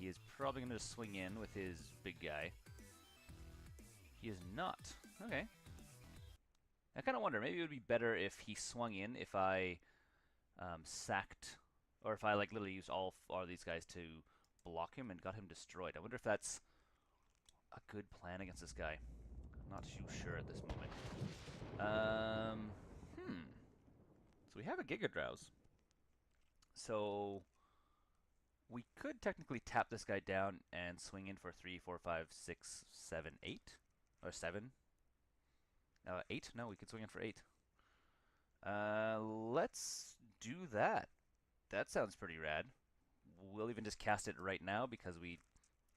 is probably going to swing in with his big guy. He is not. Okay. I kind of wonder, maybe it would be better if he swung in if I sacked, or if I like literally used all these guys to block him and got him destroyed. I wonder if that's a good plan against this guy. I'm not too sure at this moment. So we have a Giga Drowse. So we could technically tap this guy down and swing in for 3, 4, 5, 6, 7, 8. Or 7. 8? No, we could swing in for 8. Let's do that. That sounds pretty rad. We'll even just cast it right now because we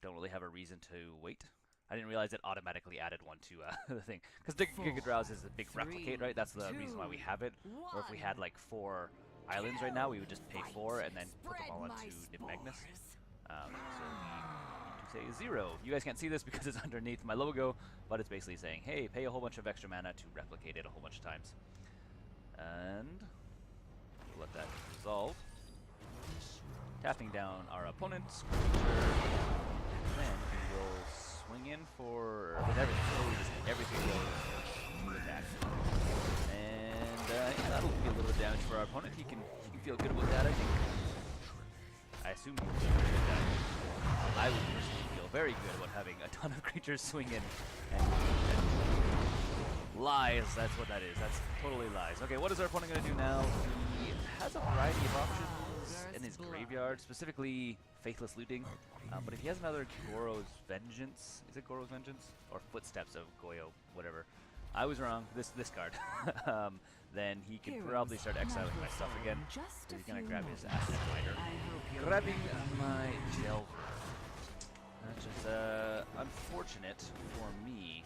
don't really have a reason to wait. I didn't realize it automatically added one to the thing. Because the Giga Drowse is a big replicate, right? That's the reason why we have it. Or if we had like 4 islands right now, we would just pay 4 and then put them all into Nib Magnus. So we need to say 0. You guys can't see this because it's underneath my logo, but it's basically saying, hey, pay a whole bunch of extra mana to replicate it a whole bunch of times. And we'll let that resolve. Tapping down our opponent's creature. Then we will swing in for with everything. Everything goes to attack. And yeah, that'll be a little bit of damage for our opponent. He can feel good about that, I think. I assume he can feel good about that. I would personally feel very good about having a ton of creatures swing in and lies, that's what that is. That's totally lies. Okay, what is our opponent going to do now? He has a variety of options in his graveyard, specifically Faithless Looting. But if he has another Goro's Vengeance, is it Goro's Vengeance? Or Footsteps of Goyo, whatever. I was wrong, this card. Then he can probably start exiling my stuff again. So he's going to grab his Asset Miner. Grabbing my Delver. That's just unfortunate for me.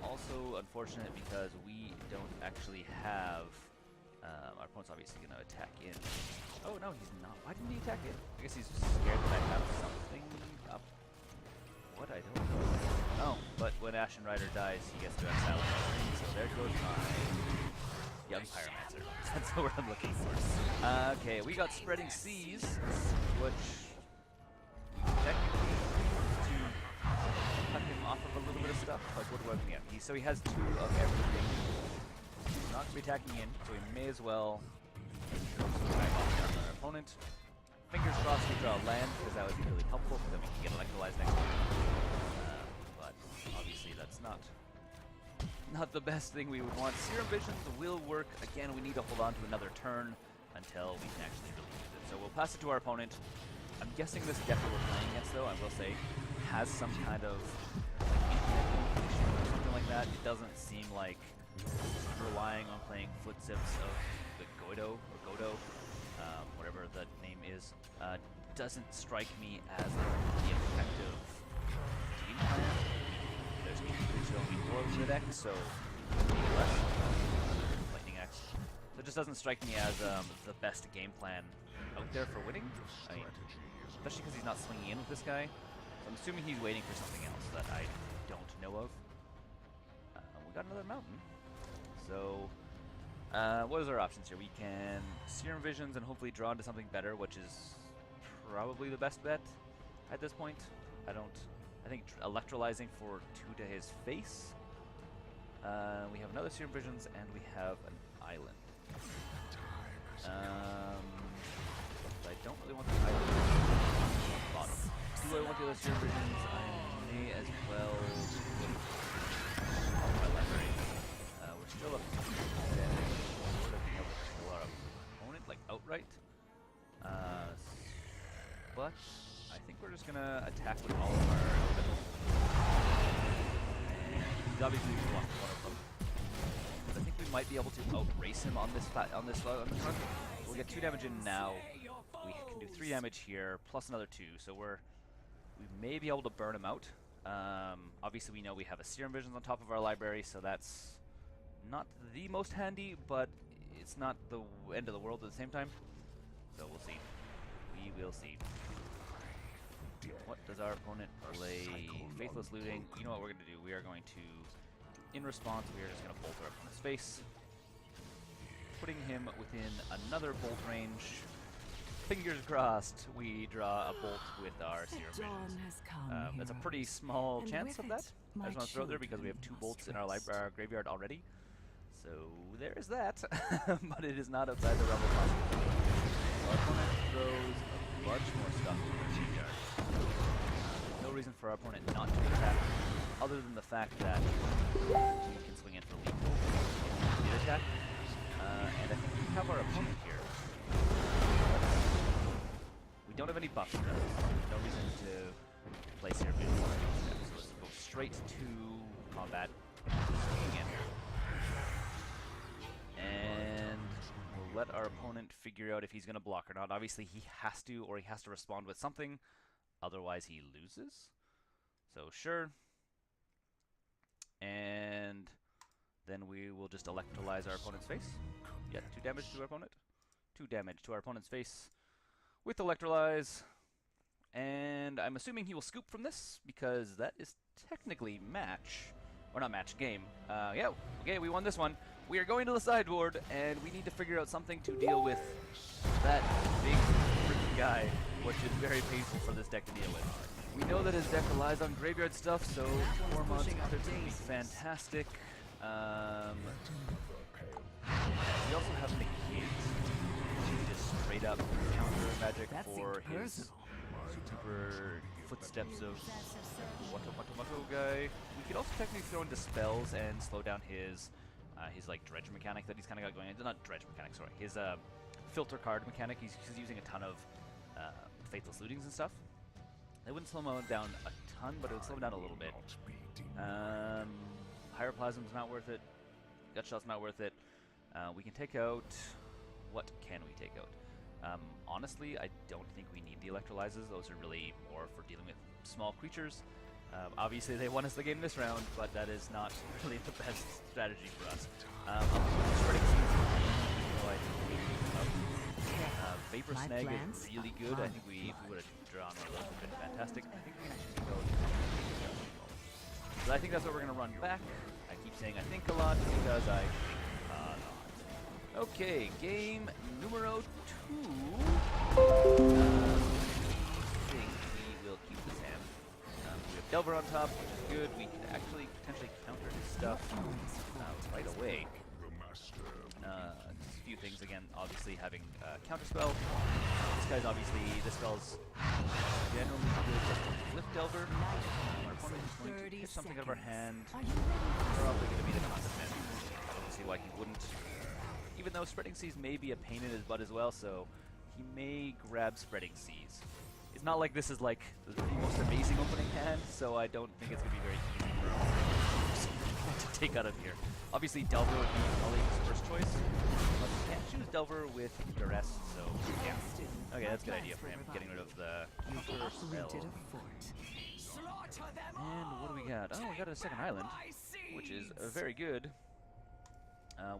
Also unfortunate because we don't actually have... our opponent's obviously going to attack in. Oh no, he's not. Why didn't he attack in? I guess he's scared that I have something up. What? I don't know. Oh, but when Ashen Rider dies, he gets to exile another. So there goes my Young Pyromancer. That's the word I'm looking for. Okay, we got Spreading Seas, which technically cut him off of a little bit of stuff. Like, what do I mean? So he has 2 of everything. He's not going to be attacking in, so we may as well throw some time off on our opponent. Fingers crossed we draw land, because that would be really helpful, because then we can get electrolyzed next time. But obviously that's not the best thing we would want. Serum Visions will work. Again, we need to hold on to another turn until we can actually really use it. So we'll pass it to our opponent. I'm guessing this deck that we're playing against, though, I will say, has some kind of or something like that. It doesn't seem like relying on playing Footsteps of the Godo, or Godo, whatever the name is, doesn't strike me as the effective game plan. There's only 4 in the deck, so less Lightning Axe. So it just doesn't strike me as the best game plan out there for winning. I mean, especially because he's not swinging in with this guy. So I'm assuming he's waiting for something else that I don't know of. We got another mountain. So, what is our options here? We can Serum Visions and hopefully draw into something better, which is probably the best bet at this point. I think Electrolyzing for 2 to his face. We have another Serum Visions, and we have an island. I don't really want the island on the bottom. Do I want the other Serum Visions? I may as well my library. We're still up to being able to kill our opponent, like outright. But I think we're just gonna attack with all of our elementals. And he's obviously blocked one of them. But I think we might be able to outrace him on this on the front. We'll get 2 damage in now. We can do 3 damage here, plus another 2. So we may be able to burn him out. Obviously we know we have a Serum Visions on top of our library, so that's not the most handy, but it's not the end of the world at the same time. So we'll see. We will see. What does our opponent play? Faithless Looting. You know what we're going to do? We are going to, in response, we are just going to bolt our opponent's face, putting him within another bolt range. fingers crossed, we draw a bolt with our Serum Visions. That's a pretty small chance of that. I just want to throw it there because we have 2 bolts in our graveyard already. So there's that, but it is not outside the Rebel possibility. Our opponent throws a bunch more stuff in their graveyard. No reason for our opponent not to attack, other than the fact that we can swing in for lethal in the attack. And I think we have our opponent here. We don't have any buffs for that. No reason to place here. So let's go straight to combat. Swinging in here. And we'll let our opponent figure out if he's going to block or not. Obviously he has to, or he has to respond with something. Otherwise he loses. So sure. And then we will just electrolyze our opponent's face. Yeah, 2 damage to our opponent. 2 damage to our opponent's face with electrolyze. And I'm assuming he will scoop from this, because that is technically match. Or not match, game. Yeah, okay, we won this one. We are going to the sideboard, and we need to figure out something to deal with that big freaking guy, which is very painful for this deck to deal with. We know that his deck relies on graveyard stuff, so 4 months could be fantastic. We also have Negate, just straight up counter magic for his super footsteps of Watomoto guy. We could also technically throw in Dispels and slow down his like dredge mechanic that he's kind of got going on. Not dredge mechanic, sorry. His filter card mechanic. He's using a ton of Faithless Lootings and stuff. It wouldn't slow him down a ton, but it would slow him down a little bit. Pyroplasm's not worth it. Gutshot's not worth it. We can take out... What can we take out? Honestly, I don't think we need the electrolyzers. Those are really more for dealing with small creatures. Obviously, they won us the game this round, but that is not really the best strategy for us. Spreading Seeds, Vapor Snag is really good. I think if we would have drawn one of those, would have been fantastic. I think we should go. So I think that's what we're going to run back. I keep saying I think a lot because I think a lot. Okay, game numero 2. I think we will keep this hand. We have Delver on top, which is good. We can actually potentially counter his stuff right away. Just a few things again. Obviously, having counterspell. This guy's obviously spell's generally good just to flip Delver. Our opponent is going to hit something out of our hand. Probably going to be the Concept Man. I don't see why he wouldn't. Even though Spreading Seas may be a pain in his butt as well, so he may grab Spreading Seas. It's not like this is like the most amazing opening hand, so I don't think it's going to be very easy for him to take out of here. Obviously, Delver would be probably his first choice, but he can't choose Delver with Duress, so yeah. Okay, that's a good idea for him, getting rid of the counter spell. And what do we got? Oh, we got a second island, which is very good.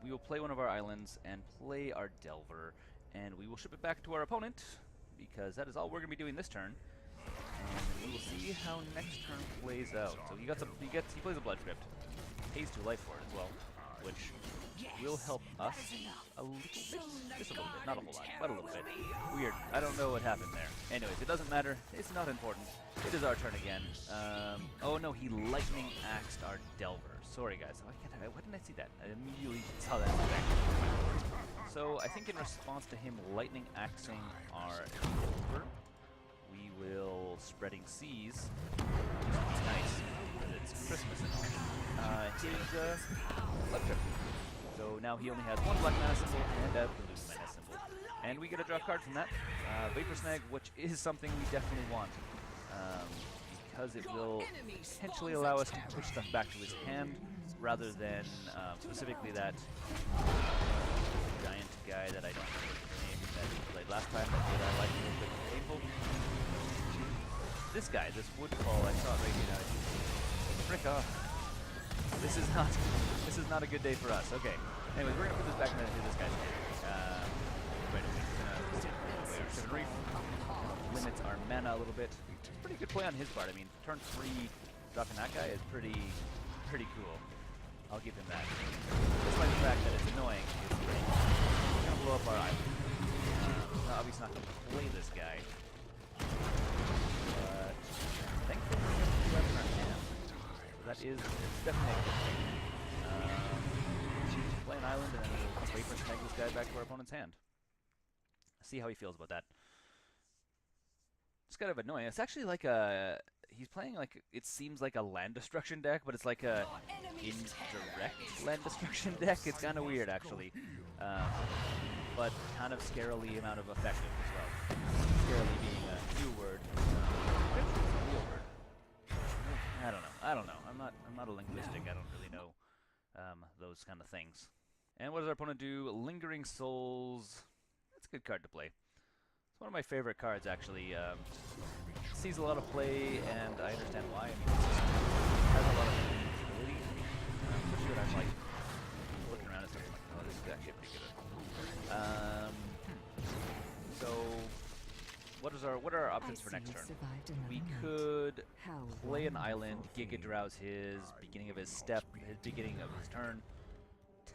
We will play one of our islands and play our Delver, and we will ship it back to our opponent, because that is all we're going to be doing this turn. And we will see how next turn plays out. So he plays a Blood Crypt, pays 2 life for it as well, which will help us a little bit. Just a little bit, not a whole lot, but a little bit. Weird. I don't know what happened there. Anyways, it doesn't matter. It's not important. It is our turn again. Oh no, he Lightning Axed our Delver. Sorry guys, why didn't I see that? I immediately saw that. So I think in response to him Lightning Axing our Delver, we will Spreading Seas. It's nice, because it's Christmas and all. His Blood Crypt. So now he only has 1 black mana symbol and a blue mana symbol. And we get a draw card from that. Vapor Snag, which is something we definitely want. Because it will potentially allow us to push stuff back to his hand, rather than specifically that giant guy that I don't remember his name that we played last time that made our life a little bit painful. This guy, this Woodfall, I saw it right here now. Frick off. This is not a good day for us. Okay. Anyways, we're gonna put this back into this guy's hand. Right away. Seven Reef limits our mana a little bit. Pretty good play on his part. I mean, turn 3 dropping that guy is pretty cool. I'll give him that. Despite the fact that it's annoying, it's great. We're gonna blow up our island. obviously not going to play this guy. But thankfully we have 2 left in our hand. That is definitely a good thing. Play an island and then we'll wait for snag this guy back to our opponent's hand. See how he feels about that. It's kind of annoying. It's actually like a... He's playing like... It seems like a land destruction deck, but it's like a indirect land destruction deck. It's kind of weird, actually. But kind of scarily amount of effective as well. Scarily being a new word. Real word. I don't know. I'm not a linguistic. I don't really know those kind of things. And what does our opponent do? Lingering Souls. That's a good card to play. It's one of my favorite cards, actually. Sees a lot of play, and I understand why. I mean, it has a lot of utility. Especially when I'm like looking around at something like, oh, this is actually pretty good. So, what are our options for next turn? We could play an island, Giga Drowse his beginning of his step, his beginning of his turn,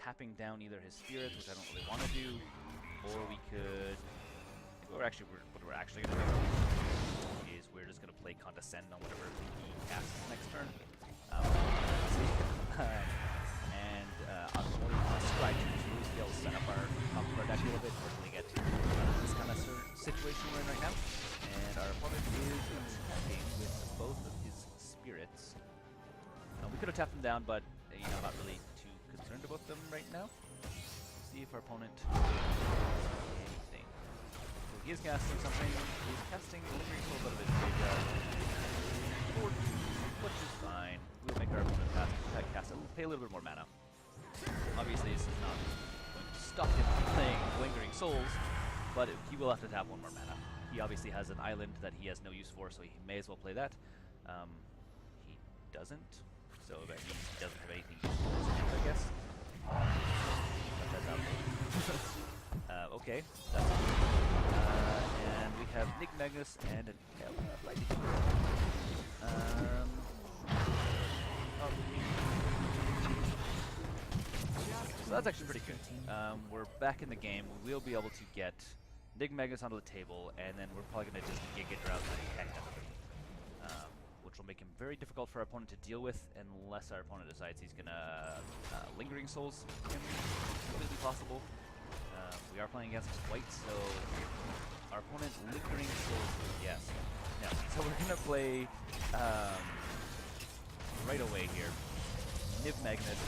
tapping down either his spirits, which I don't really want to do, or we could. What we're actually going to do is we're just going to play Condescend on whatever he casts next turn. And I'll try to use skill set up our top of our deck a little bit before we get to this kind of situation we're in right now. And our opponent is attacking with both of his spirits. We could have tapped them down, but I'm not really too concerned about them right now. See if our opponent anything. So he is casting something. He's casting Lingering Souls out of his graveyard. Which is fine. We'll make our opponent cast it. We'll pay a little bit more mana. Obviously, this is not going to stop him from playing Lingering Souls, but he will have to tap 1 more mana. He obviously has an island that he has no use for, so he may as well play that. He doesn't, so that means he doesn't have anything useful, I guess. But that's out. Okay, that's and we have Nick Magnus and a Lightning. So that's actually pretty good. We're back in the game. We will be able to get Nick Magnus onto the table, and then we're probably going to just Giga Drowse the heck out of him. Which will make him very difficult for our opponent to deal with, unless our opponent decides he's going to Lingering Souls him. Completely possible. We are playing against white, so our opponent Lingering Souls, yes. No. So we're going to play right away here Niv Magnus,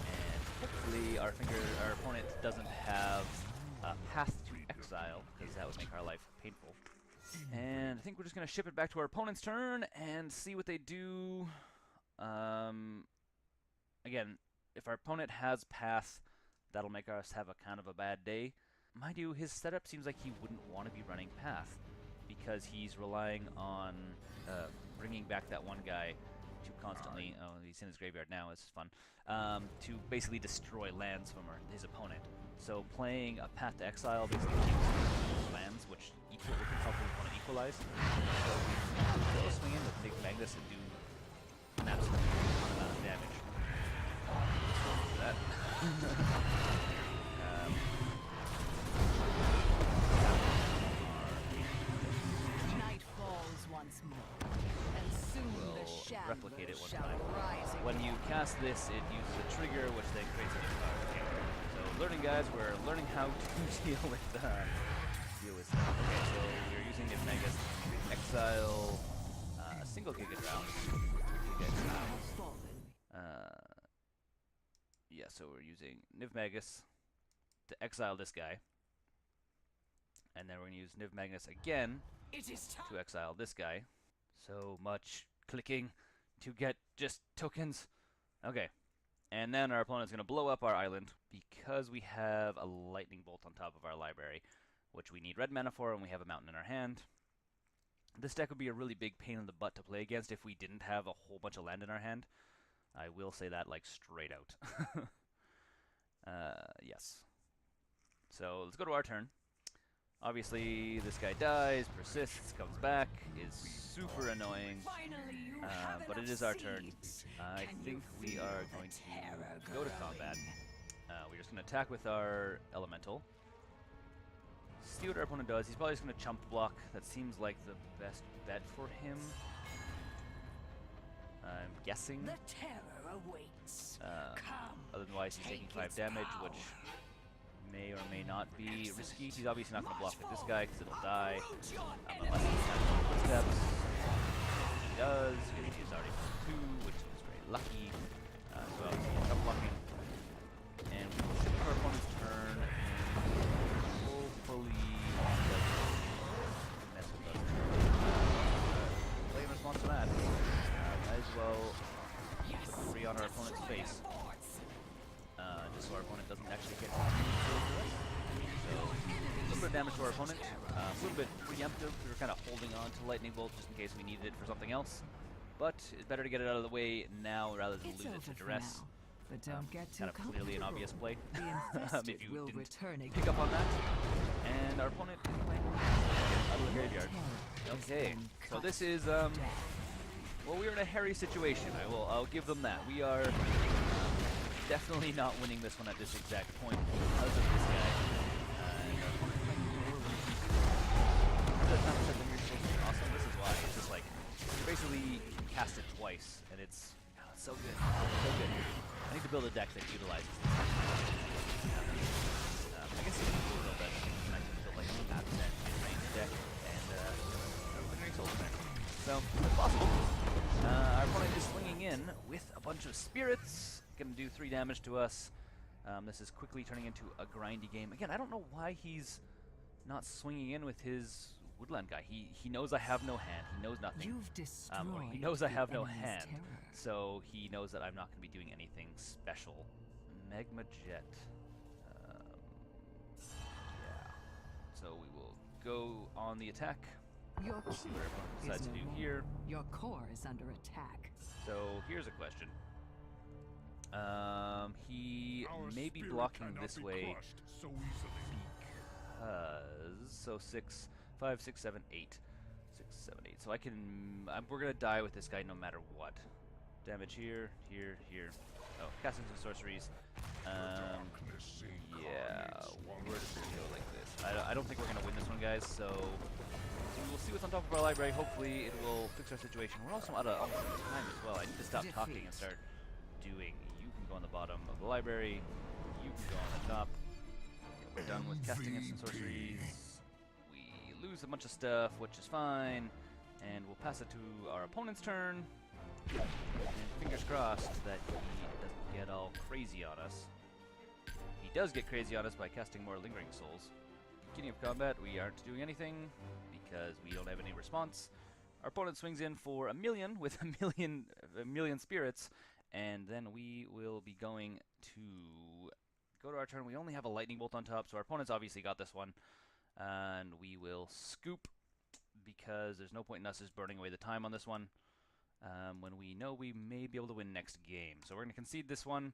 and hopefully our opponent doesn't have a Path to Exile, because that would make our life painful. And I think we're just going to ship it back to our opponent's turn and see what they do. Again, if our opponent has Path, that'll make us have a kind of a bad day. Mind you, his setup seems like he wouldn't want to be running Path, because he's relying on bringing back that one guy to constantly, oh, he's in his graveyard now, this is fun, to basically destroy lands from his opponent. So playing a Path to Exile basically keeps lands, which can help his opponent equalize. So we go swing in with Nick Magnus and do an absolute amount of damage. That. Night falls once more, and soon we'll replicate it one time. Rise when you cast this, it uses a trigger, which then creates a new card. Okay. So learning, guys, we're learning how to deal with stuff. Okay, so we're using Niv Magnus to exile a single Giga Drowse. Yeah, so we're using Niv Magnus to exile this guy. And then we're going to use Niv Magnus again to exile this guy. So much clicking to get just tokens. Okay. And then our opponent's going to blow up our island because we have a lightning bolt on top of our library, which we need red mana for, and we have a mountain in our hand. This deck would be a really big pain in the butt to play against if we didn't have a whole bunch of land in our hand. I will say that, like, straight out. Yes. So let's go to our turn. Obviously, this guy dies, persists, comes back, is super annoying, but it is our turn. I think we are going to go to combat. We're just going to attack with our elemental. See what our opponent does. He's probably just going to chump block. That seems like the best bet for him. I'm guessing. The terror awaits. Otherwise, he's taking 5 damage, which may or may not be risky. He's obviously not going to block with this guy because it'll die. Unless he has footsteps. He does. He's already +2, which is very lucky. So I'll jump blocking. And we will shoot our opponent's turn. Hopefully, mess with us. Play in response to that. Might as well put 3 on our opponent's face. Just so our opponent doesn't actually get killed to us. So, a little bit of damage to our opponent. A little bit preemptive. We were kind of holding on to Lightning Bolt just in case we needed it for something else. But it's better to get it out of the way now rather than lose it to duress. But don't get too kind of clearly an obvious play. If you will didn't pick up on that. And our opponent is playing out of the graveyard. Okay, so this is well, we're in a hairy situation. I'll give them that. We are definitely not winning this one at this exact point because of this guy. Awesome. This is why it's just like basically cast it twice, and it's so good, so good. I need to build a deck that utilizes this. I guess you can build that. I can build like a mid-range deck and mid-range soul deck. So it's possible. Our opponent is swinging in with a bunch of spirits. Going to do 3 damage to us. This is quickly turning into a grindy game. Again, I don't know why he's not swinging in with his woodland guy. He knows I have no hand. He knows nothing. You've destroyed he knows I have no enemy's hand. terror. So he knows that I'm not going to be doing anything special. Magma Jet. Yeah. So we will go on the attack. Your See what everyone key decides is to do no more. here. Your core is under attack. So here's a question. He Our may be spirit blocking cannot this be way crushed so easily. because so 6, 5, 6, 7, 8, 6, 7, 8. So I can. We're gonna die with this guy no matter what. Damage here, here, here. Oh, casting some sorceries. Yeah, we're just gonna go like this. I don't think we're gonna win this one, guys. So we'll see what's on top of our library. Hopefully, it will fix our situation. We're also out of time as well. I need to stop talking and start doing. You can go on the bottom of the library. You can go on the top. Okay, we're done with casting instant sorceries. We lose a bunch of stuff, which is fine. And we'll pass it to our opponent's turn. And fingers crossed that he doesn't get all crazy on us. He does get crazy on us by casting more Lingering Souls. Beginning of combat, we aren't doing anything because we don't have any response. Our opponent swings in for 1,000,000 with a million spirits, and then we will be going to go to our turn. We only have a lightning bolt on top, so our opponent's obviously got this one, and we will scoop because there's no point in us just burning away the time on this one when we know we may be able to win next game. So we're going to concede this one.